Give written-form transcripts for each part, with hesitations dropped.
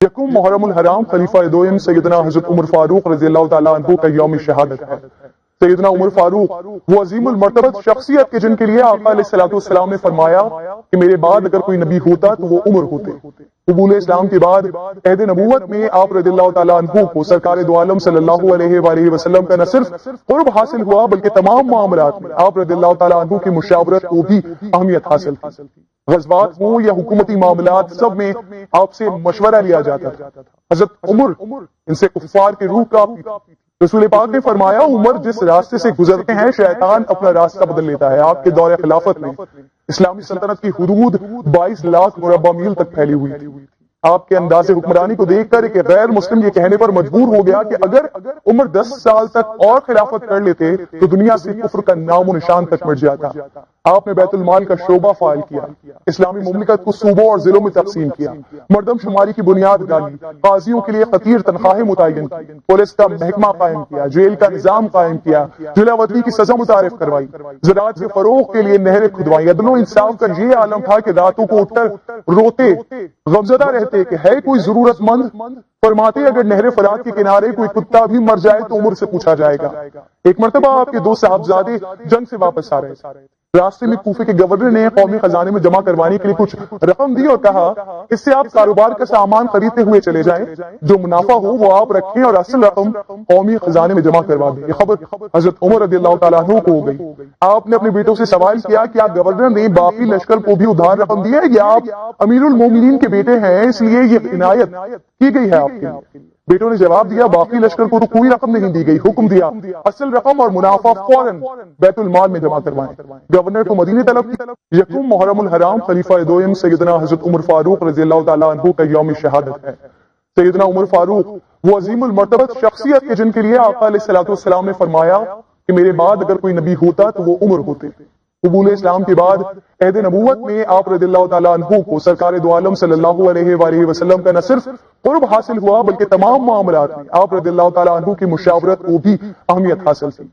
یکم محرم الحرام خلیفہ دوم سیدنا حضرت عمر فاروق رضی اللہ تعالیٰ عنہ کا یوم شہادت ہے۔ سیدنا عمر فاروق وہ عظیم المرتبت شخصیت کے جن کے لیے آقا علیہ الصلوۃ والسلام نے فرمایا کہ میرے بعد اگر کوئی نبی ہوتا تو وہ عمر ہوتے۔ قبول اسلام کے بعد عہد نبوت میں آپ رضی اللہ تعالیٰ عنہ کو سرکار دو عالم صلی اللہ علیہ وآلہ وسلم کا نہ صرف قرب حاصل ہوا بلکہ تمام معاملات میں آپ رضی اللہ تعالیٰ عنہ کی مشاورت کو بھی اہمیت حاصل تھی۔ غزوات ہوں یا حکومتی معاملات سب میں آپ سے مشورہ لیا جاتا تھا۔ حضرت عمر ان سے کفار کی روح کانپتی تھی۔ رسول پاک نے فرمایا عمر جس راستے سے گزرتے ہیں شیطان اپنا راستہ بدل لیتا ہے۔ آپ کے دور خلافت میں اسلامی سلطنت کی حدود 22 لاکھ مربع میل تک پھیلی ہوئی تھی۔ آپ کے انداز حکمرانی کو دیکھ کر ایک غیر مسلم یہ کہنے پر مجبور ہو گیا کہ اگر عمر 10 سال تک اور خلافت کر لیتے تو دنیا سے کفر کا نام و نشان تک مٹ جاتا۔ آپ نے بیت المال کا شعبہ فعال کیا، اسلامی مملکت کو صوبوں اور ضلعوں میں تقسیم کیا، مردم شماری کی بنیاد ڈالی، قاضیوں کے لیے خطیر تنخواہیں متعین کی، پولیس کا محکمہ قائم کیا، جیل کا نظام قائم کیا، جلاوطنی کی سزا متعارف کروائی، زراعت کے فروغ کے لیے نہریں کھدوائی۔ عدل و انصاف کا یہ عالم تھا کہ راتوں کو اٹھ کر روتے غمزدہ رہتے کہ ہے کوئی ضرورت مند، فرماتے اگر نہر فرات کے کنارے کوئی کتا بھی مر جائے تو عمر سے پوچھا جائے گا۔ ایک مرتبہ آپ کے 2 صاحبزادے جنگ سے واپس آ رہے تھے، راستے میں کوفے کے گورنر نے قومی خزانے میں جمع کروانے کے لیے کچھ رقم دی اور کہا اس سے آپ کاروبار کا سامان خریدتے ہوئے چلے جائیں، جو منافع ہو وہ آپ رکھیں اور اصل رقم قومی خزانے میں جمع کروا دیں۔ یہ خبر حضرت عمر رضی اللہ تعالیٰ عنہ کو ہو گئی۔ آپ نے اپنے بیٹوں سے سوال کیا کیا گورنر نے باقی لشکر کو بھی ادھار رقم دی ہے یا آپ امیر المومنین کے بیٹے ہیں اس لیے یہ عنایت کی گئی ہے آپ کے لیے؟ بیٹوں نے جواب دیا باقی لشکر کو تو کوئی رقم نہیں دی گئی، حکم دیا اصل رقم اور منافع فوراً بیت المال میں جمع کروائیں۔ گورنر کو مدینے طلب کی۔ یکم محرم الحرام خلیفہ دوم سیدنا حضرت عمر فاروق رضی اللہ تعالیٰ عنہ کا یوم شہادت ہے۔ سیدنا عمر فاروق وہ عظیم المرتبت شخصیت کے جن کے لیے آقا علیہ الصلوۃ والسلام نے فرمایا کہ میرے بعد اگر کوئی نبی ہوتا تو وہ عمر ہوتے۔ قبول اسلام کے بعد عہد نبوت میں آپ رضی اللہ تعالیٰ عنہ کو سرکار دو عالم صلی اللہ علیہ وآلہ وسلم کا نہ صرف قرب حاصل ہوا بلکہ تمام معاملات میں آپ رضی اللہ تعالیٰ عنہ کی مشاورت کو بھی اہمیت حاصل تھی۔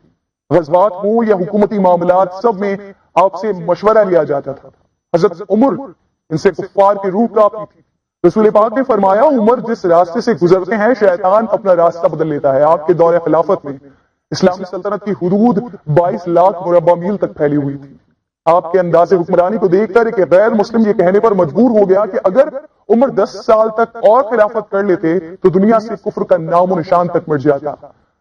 غزوات ہوں یا حکومتی معاملات سب میں آپ سے مشورہ لیا جاتا تھا۔ حضرت عمر ان سے کفار کی روح کانپتی تھی۔ رسول پاک نے فرمایا عمر جس راستے سے گزرتے ہیں شیطان اپنا راستہ بدل لیتا ہے۔ آپ کے دور خلافت میں اسلامی سلطنت کی حدود 22 لاکھ مربع میل تک پھیلی ہوئی تھی۔ آپ کے انداز حکمرانی کو دیکھ کر ایک غیر مسلم یہ کہنے پر مجبور ہو گیا کہ اگر عمر 10 سال تک اور خلافت کر لیتے تو دنیا سے کفر کا نام و نشان تک مٹ جاتا۔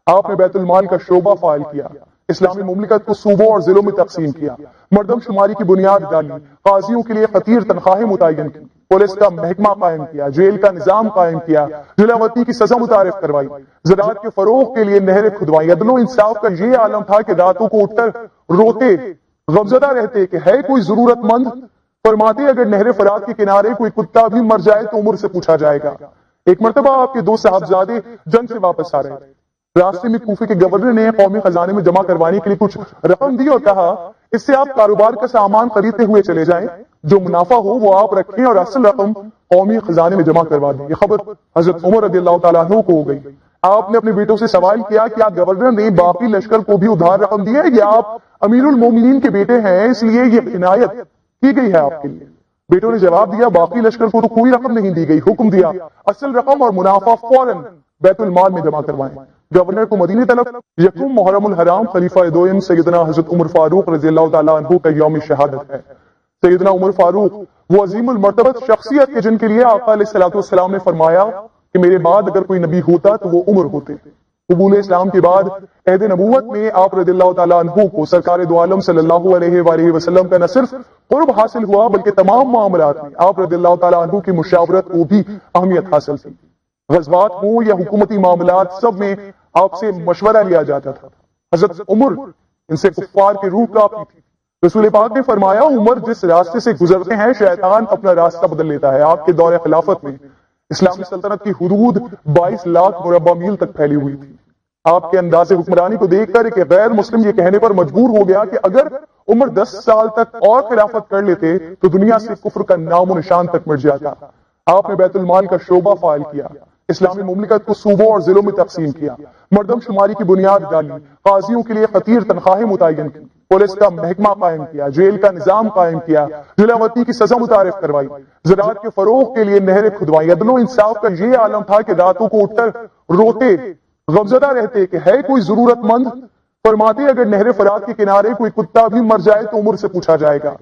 آپ نے بیت المال کا شعبہ فعال کیا، اسلامی مملکت کو صوبوں اور ضلعوں میں تقسیم کیا، مردم شماری کی بنیاد ڈالی، قاضیوں کے لیے خطیر تنخواہیں متعین کی، پولیس کا محکمہ قائم کیا، جیل کا نظام قائم کیا، جلاوطنی کی سزا متعارف کروائی، زراعت کے فروغ کے لیے نہریں کھدوائی۔ عدل و انصاف کا یہ عالم تھا کہ راتوں کو اٹھ کر روتے غمزدہ رہتے کہ ہے کوئی ضرورت مند، فرماتے اگر نہر فرات کے کنارے کوئی کتا بھی مر جائے تو عمر سے پوچھا جائے گا۔ ایک مرتبہ آپ کے 2 صاحبزادے جنگ سے واپس آ رہے تھے، راستے میں کوفے کے گورنر نے قومی خزانے میں جمع کروانے کے لیے کچھ رقم دی اور کہا اس سے آپ کاروبار کا سامان خریدتے ہوئے چلے جائیں، جو منافع ہو وہ آپ رکھیں اور اصل رقم قومی خزانے میں جمع کروا دیں۔ یہ خبر حضرت عمر رضی اللہ تعالیٰ عنہ کو ہو گئی۔ آپ نے اپنے بیٹوں سے سوال کیا کیا گورنر نے باقی لشکر کو بھی ادھار رقم دی ہے یا آپ امیر المومنین کے بیٹے ہیں اس لیے یہ عنایت کی گئی ہے آپ کے لیے؟ بیٹوں نے جواب دیا باقی لشکر کو تو کوئی رقم نہیں دی گئی، حکم دیا اصل رقم اور منافع فوراً بیت المال میں جمع کروائیں۔ گورنر کو مدینے طلب۔ یکم محرم الحرام خلیفہ دوم سیدنا حضرت عمر فاروق رضی اللہ تعالیٰ عنہ کا یوم شہادت ہے۔ سیدنا عمر فاروق وہ عظیم المرتبت شخصیت کے جن کے لیے آقا علیہ الصلوۃ والسلام نے فرمایا کہ میرے بعد اگر کوئی نبی ہوتا تو وہ عمر ہوتے۔ قبول اسلام کے بعد عہد نبوت میں آپ رضی اللہ تعالیٰ عنہ کو سرکار دو عالم صلی اللہ علیہ وآلہ وسلم کا نہ صرف قرب حاصل ہوا بلکہ تمام معاملات میں آپ رضی اللہ تعالیٰ عنہ کی مشاورت کو بھی اہمیت حاصل تھی۔ غزوات ہوں یا حکومتی معاملات سب میں آپ سے مشورہ لیا جاتا تھا۔ حضرت عمر ان سے کفار کی روح کانپتی تھی۔ رسول پاک نے فرمایا عمر جس راستے سے گزرتے ہیں شیطان اپنا راستہ بدل لیتا ہے۔ آپ کے دور خلافت میں اسلامی سلطنت کی حدود 22 لاکھ مربع میل تک پھیلی ہوئی تھی۔ آپ کے انداز حکمرانی کو دیکھ کر ایک غیر مسلم یہ کہنے پر مجبور ہو گیا کہ اگر عمر 10 سال تک اور خلافت کر لیتے تو دنیا سے کفر کا نام و نشان تک مٹ جاتا۔ آپ نے بیت المال کا شعبہ فعال کیا، اسلامی مملکت کو صوبوں اور ضلعوں میں تقسیم کیا، مردم شماری کی بنیاد ڈالی، قاضیوں کے لیے خطیر تنخواہیں متعین کی، پولیس کا محکمہ قائم کیا، جیل کا نظام قائم کیا، جلاوطنی کی سزا متعارف کروائی، زراعت کے فروغ کے لیے نہریں کھدوائی۔ عدل و انصاف کا یہ عالم تھا کہ راتوں کو اٹھ کر روتے، غمزدہ رہتے کہ ہے کوئی ضرورت مند، فرماتے اگر نہر فرات کے کنارے کوئی کتا بھی مر جائے تو عمر سے پوچھا جائے گا۔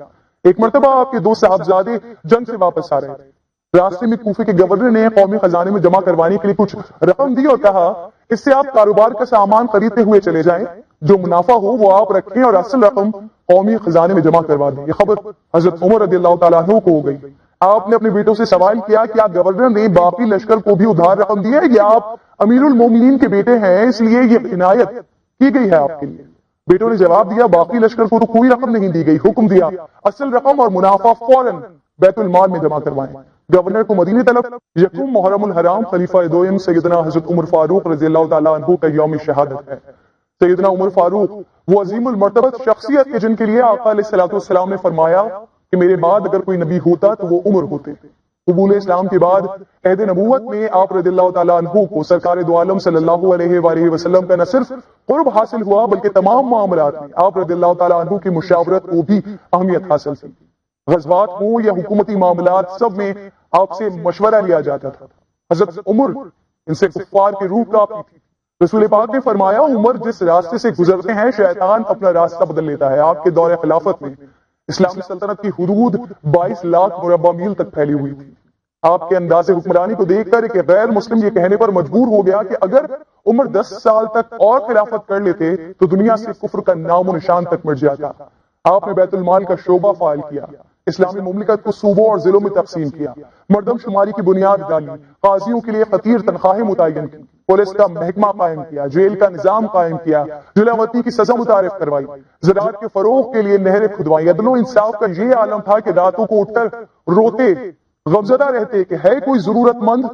ایک مرتبہ آپ کے دو صاحبزادے جنگ سے واپس آ رہے تھے، راستے میں کوفے کے گورنر نے قومی خزانے میں جمع کروانے کے لیے کچھ رقم دی اور کہا اس سے آپ کاروبار کا سامان خریدتے ہوئے چلے جائیں، جو منافع ہو وہ آپ رکھیں اور اصل رقم قومی خزانے میں جمع کروا دیں۔ یہ خبر حضرت عمر رضی اللہ تعالیٰ عنہ کو ہو گئی۔ آپ نے اپنے بیٹوں سے سوال کیا کیا گورنر نے باقی لشکر کو بھی ادھار رقم دی ہے یا آپ امیر المومنین کے بیٹے ہیں اس لیے یہ عنایت کی گئی ہے آپ کے لیے؟ بیٹوں نے جواب دیا باقی لشکر کو تو کوئی رقم نہیں دی گئی، حکم دیا اصل رقم اور منافع فوراً بیت المال میں جمع کروائیں۔ گورنر کو مدینہ طلب۔ یکم محرم الحرام خلیفہ دوئم سیدنا حضرت عمر فاروق رضی اللہ تعالیٰ عنہ کا یوم شہادت ہے۔ سیدنا عمر فاروق وہ عظیم المرتبت شخصیت کے جن کے لیے آقا علیہ الصلوۃ والسلام نے فرمایا کہ میرے بعد اگر کوئی نبی ہوتا تو وہ عمر ہوتے۔ قبول اسلام کے بعد عہد نبوت میں آپ رضی اللہ تعالیٰ عنہ کو سرکار دو عالم صلی اللہ علیہ وآلہ وسلم کا نہ صرف قرب حاصل ہوا بلکہ تمام معاملات میں آپ رضی اللہ تعالیٰ عنہ کی مشاورت کو بھی اہمیت حاصل تھی۔ غزوات ہوں یا حکومتی معاملات سب میں آپ سے مشورہ لیا جاتا تھا۔ حضرت عمر ان سے کفار کی روح کانپتی تھی۔ رسول پاک نے فرمایا عمر جس راستے سے گزرتے ہیں شیطان اپنا راستہ بدل لیتا ہے۔ آپ کے دور خلافت میں اسلامی سلطنت کی حدود 22 لاکھ مربع میل تک پھیلی ہوئی تھی۔ آپ کے انداز حکمرانی کو دیکھ کر ایک غیر مسلم یہ کہنے پر مجبور ہو گیا کہ اگر عمر 10 سال تک اور خلافت کر لیتے تو دنیا سے کفر کا نام و نشان تک مٹ جاتا۔ آپ نے بیت المال کا شعبہ فعال کیا، اسلامی مملکت کو صوبوں اور ضلعوں میں تقسیم کیا، مردم شماری کی بنیاد ڈالی، قاضیوں کے لیے خطیر تنخواہیں متعین کی، پولیس کا محکمہ قائم کیا، جیل کا نظام قائم کیا، جلاوطنی کی سزا متعارف کروائی، زراعت کے فروغ کے لیے نہریں کھدوائی۔ عدل و انصاف کا یہ عالم تھا کہ راتوں کو اٹھ کر روتے، غمزدہ رہتے کہ ہے کوئی ضرورت مند،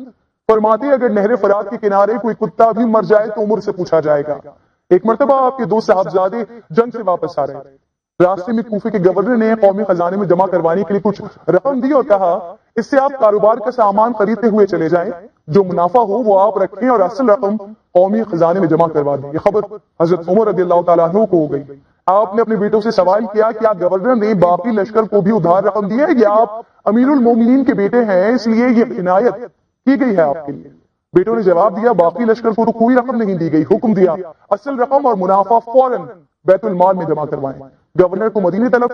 فرماتے اگر نہر فرات کے کنارے کوئی کتا بھی مر جائے تو عمر سے پوچھا جائے گا۔ ایک مرتبہ آپ کے دو صاحبزادے جنگ سے واپس آ رہے تھے، راستے میں کوفے کے گورنر نے قومی خزانے میں جمع کروانے کے لیے کچھ رقم دی اور کہا اس سے آپ کاروبار کا سامان خریدتے ہوئے چلے جائیں، جو منافع ہو وہ آپ رکھیں اور اصل رقم قومی خزانے میں جمع کروا دیں۔ یہ خبر حضرت عمر رضی اللہ تعالیٰ عنہ کو ہو گئی۔ آپ نے اپنے بیٹوں سے سوال کیا کیا گورنر نے باقی لشکر کو بھی ادھار رقم دی ہے یا آپ امیر المومنین کے بیٹے ہیں اس لیے یہ عنایت کی گئی ہے آپ کے لیے؟ بیٹوں نے جواب دیا باقی لشکر کو تو کوئی رقم نہیں دی گئی، حکم دیا اصل رقم اور منافع فوراً بیت المال میں جمع کروائیں۔ گورنر کو مدینہ طلب۔